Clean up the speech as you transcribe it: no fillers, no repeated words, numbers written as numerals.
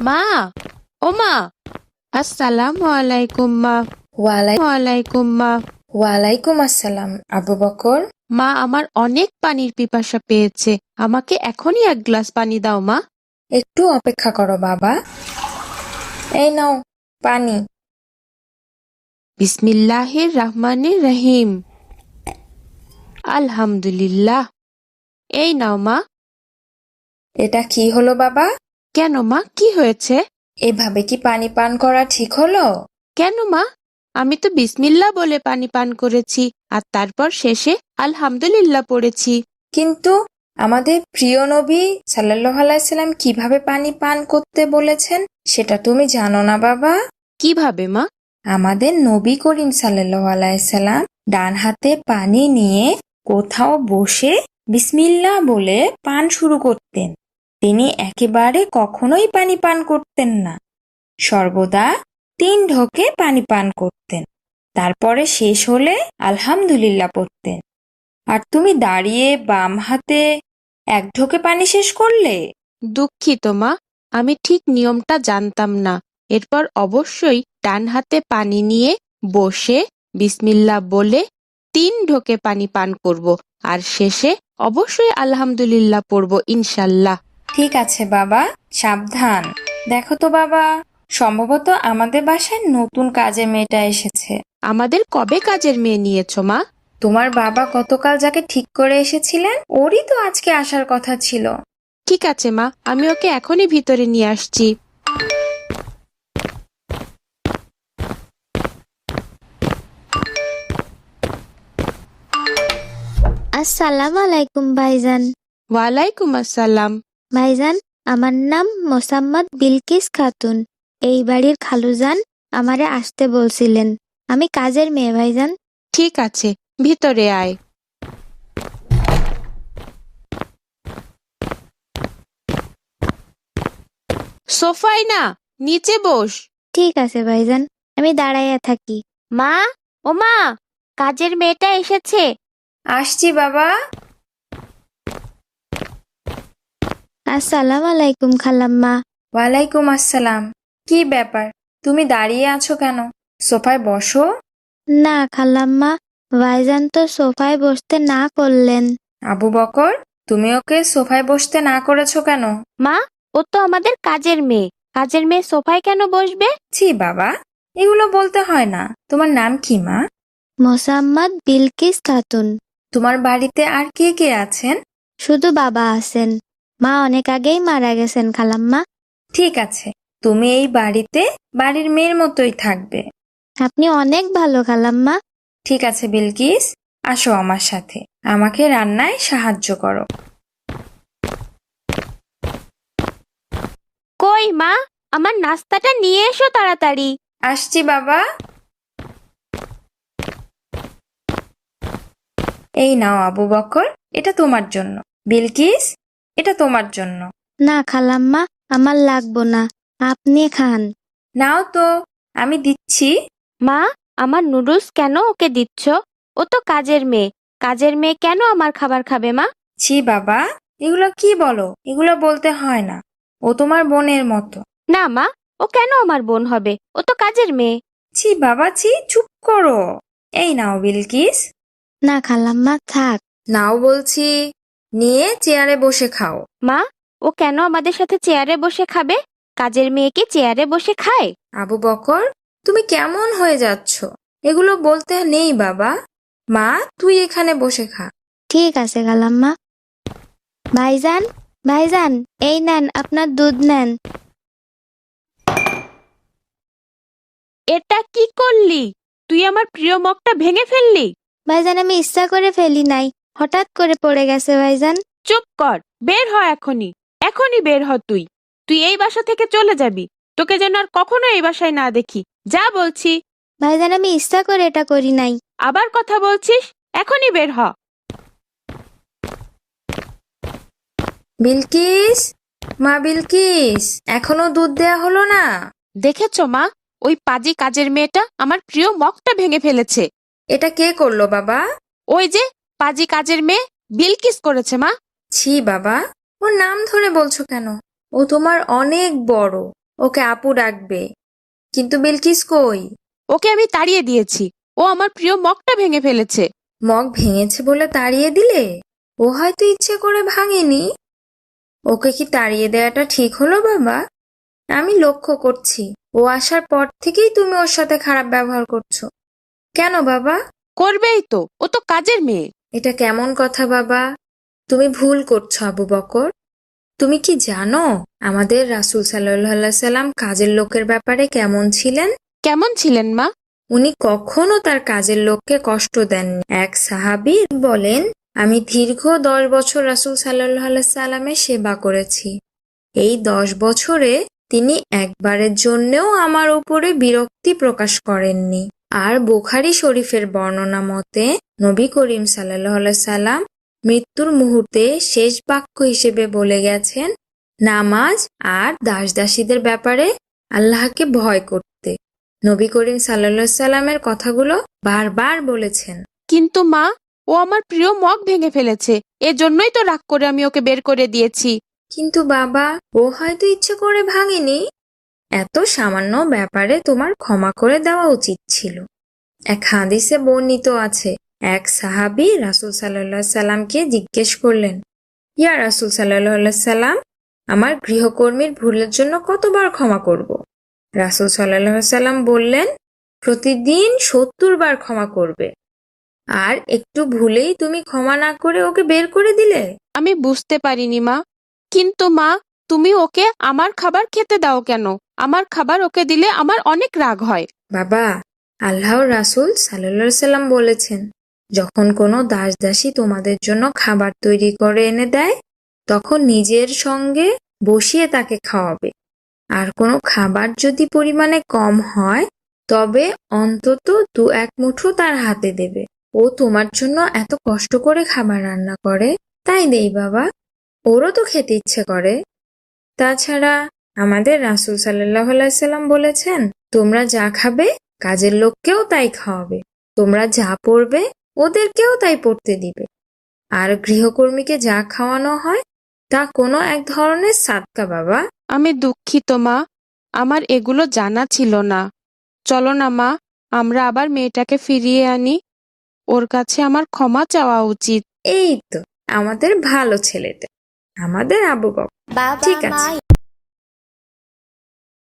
মা, ও মা, আসসালামু আলাইকুম মা। ওয়ালাইকুম মা। ওয়ালাইকুম আসসালাম আবু বকর। মা, আমার অনেক পানির পিপাসা পেয়েছে, আমাকে এখনই এক গ্লাস পানি দাও মা। একটু অপেক্ষা করো বাবা। এই নাও পানি। বিসমিল্লাহির রহমানির রহিম। আলহামদুলিল্লাহ। এই নাও মা। এটা কি হলো বাবা? কেন মা, কি হয়েছে? এভাবে কি পানি পান করা ঠিক হলো? কেন মা, আমি তো বিসমিল্লাহ বলে পানি পান করেছি, আর তারপর শেষে আলহামদুলিল্লাহ পড়েছি। কিন্তু আমাদের প্রিয় নবী সাল্লাল্লাহু আলাইহি সাল্লাম কিভাবে পানি পান করতে বলেছেন সেটা তুমি জানো না বাবা? কিভাবে মা? আমাদের নবী করিম সাল্লাল্লাহু আলাইহি সাল্লাম ডান হাতে পানি নিয়ে কোথাও বসে বিসমিল্লাহ বলে পান শুরু করতেন। তিনি একেবারে কখনোই পানি পান করতেন না, সর্বদা 3 ঢোকে পানি পান করতেন। তারপরে শেষ হলে আলহামদুলিল্লাহ পড়তেন। আর তুমি দাঁড়িয়ে বাম হাতে 1 ঢোকে পানি শেষ করলে। দুঃখিত মা, আমি ঠিক নিয়মটা জানতাম না। এরপর অবশ্যই ডান হাতে পানি নিয়ে বসে বিসমিল্লাহ বলে 3 ঢোকে পানি পান করব, আর শেষে অবশ্যই আলহামদুলিল্লাহ পড়ব ইনশাল্লাহ। ঠিক আছে বাবা, সাবধান। দেখো তো বাবা, সম্ভবত আমাদের বাসায় নতুন কাজের মেয়েটা এসেছে। আমাদের কবে কাজের মেয়ে নিয়েছো মা? তোমার বাবা গতকাল যাকে ঠিক করে এসেছিলেন ওরই তো আজকে আসার কথা ছিল। ঠিক আছে মা, আমি ওকে এখনই ভিতরে নিয়ে আসছি। আসসালামু আলাইকুম ভাইজান। ওয়ালাইকুম আসসালাম। ভাইজান, আমার নাম মোসাম্মদ বিলকিস খাতুন। এই বাড়ির খালুজান আমারে আসতে বলছিলেন। আমি কাজের মেয়ে ভাইজান। ঠিক আছে, ভিতরে আয়। সোফায় না, নিচে বস। ঠিক আছে ভাইজান, আমি দাঁড়াইয়া থাকি। মা, ও মা, কাজের মেয়েটা এসেছে। আসছি বাবা। আসসালামু আলাইকুম খালাম্মা। ওয়ালাইকুম আসসালাম। কি ব্যাপার, তুমি দাঁড়িয়ে আছো কেন? সোফায় বসো। না খালাম্মা, ভাইজান তো সোফায় বসতে না করলেন। আবু বকর, তুমি ওকে সোফায় বসতে না করেছো কেন? মা, ও তো আমাদের কাজের মেয়ে। কাজের মেয়ে সোফায় কেন বসবে? ছি বাবা, এগুলো বলতে হয় না। তোমার নাম কি মা? মোসাম্মদ বিলকিস খাতুন। তোমার বাড়িতে আর কে কে আছেন? শুধু বাবা আছেন, মা অনেক আগেই মারা গেছেন খালাম্মা। ঠিক আছে, তুমি এই বাড়িতে বাড়ির মেয়ের মতোই থাকবে। আপনি অনেক ভালো খালাম্মা। ঠিক আছে বিলকিস, আসো আমার সাথে, আমাকে রান্নায় সাহায্য করো। কই মা, আমার নাস্তাটা নিয়ে এসো তাড়াতাড়ি। আসছি বাবা। এই নাও আবু বকর, এটা তোমার জন্য। বিলকিস, এটা তোমার জন্য। না খালাম্মা, আমার লাগবো না, আপনি খান। নাও তো, আমি দিচ্ছি। মা, আমার নুডলস কেন ওকে দিচ্ছ? ও তো কাজের মেয়ে। কাজের মেয়ে কেন আমার খাবার খাবে মা? ছি বাবা, এগুলো কি বলো? এগুলো বলতে হয় না। ও তোমার বোনের মতো। না মা, ও কেন আমার বোন হবে? ও তো কাজের মেয়ে। ছি বাবা, ছি, চুপ করো। এই নাও বিলকিস। না খালাম্মা, থাক। নাও বলছি, নিয়ে চেয়ারে বসে খাও। মা, ও কেন আমাদের সাথে চেয়ারে বসে খাবে? কাজের মেয়ে কি চেয়ারে বসে খায়? আবু বকর, তুমি কেমন হয়ে যাচ্ছ? এগুলো বলতে নেই বাবা। মা, তুই এখানে বসে খা। ঠিক আছে খালাম্মা। ভাইজান, ভাইজান, এই নেন আপনার দুধ নেন। এটা কি করলি? তুই আমার প্রিয় মগটা ভেঙে ফেললি। ভাইজান, আমি ইচ্ছা করে ফেলি নাই, হঠাৎ করে পড়ে গেছে ভাইজান। চুপ কর, বের হ এখনই। এখনই বের হ তুই। তুই এই বাসা থেকে চলে যাবি। তোকে যেন আর কখনো এই বাসায় না দেখি। যা বলছি। ভাইজান, আমি ইচ্ছা করে এটা করি নাই। আবার কথা বলছিস? এখনই বের হ। বিলকিস, মা বিলকিস, এখনো দুধ দেয়া হলো না? দেখেছো মা, ওই পাজি কাজের মেয়েটা আমার প্রিয় মগটা ভেঙে ফেলেছে। এটা কে করলো বাবা? ওই যে পাজি কাজের মেয়ে বিলকিস করেছে মা। ছি বাবা, ওর নাম ধরে বলছো কেন? ও তোমার অনেক বড়। ওকে আপু ডাকবে। কিন্তু বিলকিস কই? ওকে আমি তাড়িয়ে দিয়েছি। ও আমার প্রিয় মগটা ভেঙে ফেলেছে। মগ ভেঙেছে বলে তাড়িয়ে দিলে? ও হয়তো ইচ্ছে করে ভাঙেনি। ওকে কি তাড়িয়ে দেওয়াটা ঠিক হলো বাবা? আমি লক্ষ্য করছি ও আসার পর থেকেই তুমি ওর সাথে খারাপ ব্যবহার করছো। কেন বাবা? করবেই তো, ও তো কাজের মেয়ে। এটা কেমন কথা বাবা? তুমি ভুল করছো আবু বকর। তুমি কি জানো আমাদের রাসূল সাল্লাল্লাহু আলাইহি সাল্লাম কাজের লোকের ব্যাপারে কেমন ছিলেন? কেমন ছিলেন মা? উনি কখনো তার কাজের লোককে কষ্ট দেননি। এক সাহাবী বলেন, আমি দীর্ঘ 10 বছর রাসূল সাল্লাল্লাহু আলাইহি সাল্লামের সেবা করেছি। এই 10 বছরে তিনি একবারের জন্যেও আমার উপরে বিরক্তি প্রকাশ করেননি। আর বুখারী শরীফের বর্ণনা মতে নবী করিম সাল্লাল্লাহু আলাইহি সাল্লাম মৃত্যুর মুহূর্তে শেষ বাক্য হিসেবে বলে গেছেন, নামাজ আর দাসদাসীদের ব্যাপারে আল্লাহকে ভয় করতে। নবী করিম সাল্লাল্লাহু আলাইহি সাল্লামের কথাগুলো বারবার বলেছেন। কিন্তু মা, ও আমার প্রিয় মগ ভেঙে ফেলেছে। এজন্যই তো রাগ করে আমি ওকে বের করে দিয়েছি। কিন্তু বাবা, ও হয়তো ইচ্ছে করে ভাঙেনি। এত সামান্য ব্যাপারে তোমার ক্ষমা করে দেওয়া উচিত ছিল। এক হাদিসে বর্ণিত আছে, এক সাহাবী রাসূল সাল্লাল্লাহু আলাইহি সাল্লামকে জিজ্ঞেস করলেন, ইয়া রাসূল সাল্লাল্লাহু আলাইহি সাল্লাম, আমার গৃহকর্মীর ভুলের জন্য কতবার ক্ষমা করব? রাসূল সাল্লাল্লাহু আলাইহি সাল্লাম বললেন, প্রতিদিন 70 বার ক্ষমা করবে। আর একটু ভুলেই তুমি ক্ষমা না করে ওকে বের করে দিলে? আমি বুঝতে পারিনি মা। কিন্তু মা, তুমি ওকে আমার খাবার খেতে দাও কেন? আমার খাবার ওকে দিলে আমার অনেক রাগ হয়। বাবা, আল্লাহর রাসূল সাল্লাল্লাহু আলাইহি সাল্লাম বলেছেন, যখন কোনো দাসদাসী তোমাদের জন্য খাবার তৈরি করে এনে দেয়, তখন নিজের সঙ্গে বসিয়ে তাকে খাওয়াবে। আর কোনো খাবার যদি পরিমাণে কম হয়, তবে অন্তত 2-1 মুঠো তার হাতে দেবে। ও তোমার জন্য এত কষ্ট করে খাবার রান্না করে, তাই দেই বাবা। ওরও তো খেতে ইচ্ছে করে। তাছাড়া আমাদের রাসূল সাল্লাল্লাহু আলাইহি সাল্লাম বলেছেন, তোমরা যা খাবে কাজের লোককেও তাই খাওয়াবে। তোমরা যা পরবে ওদেরকেও তাই পরতে দিবে। আর গৃহকর্মীকে যা খাওয়ানো হয় তা কোনো এক ধরনের সাদকা বাবা। আমি দুঃখিত মা, আমার এগুলো জানা ছিল না। চলো না মা, আমরা আবার মেয়েটাকে ফিরিয়ে আনি। ওর কাছে আমার ক্ষমা চাওয়া উচিত। এই তো আমাদের ভালো ছেলেটা, আমাদের আবু বকর। বাবা ঠিক মা আছে।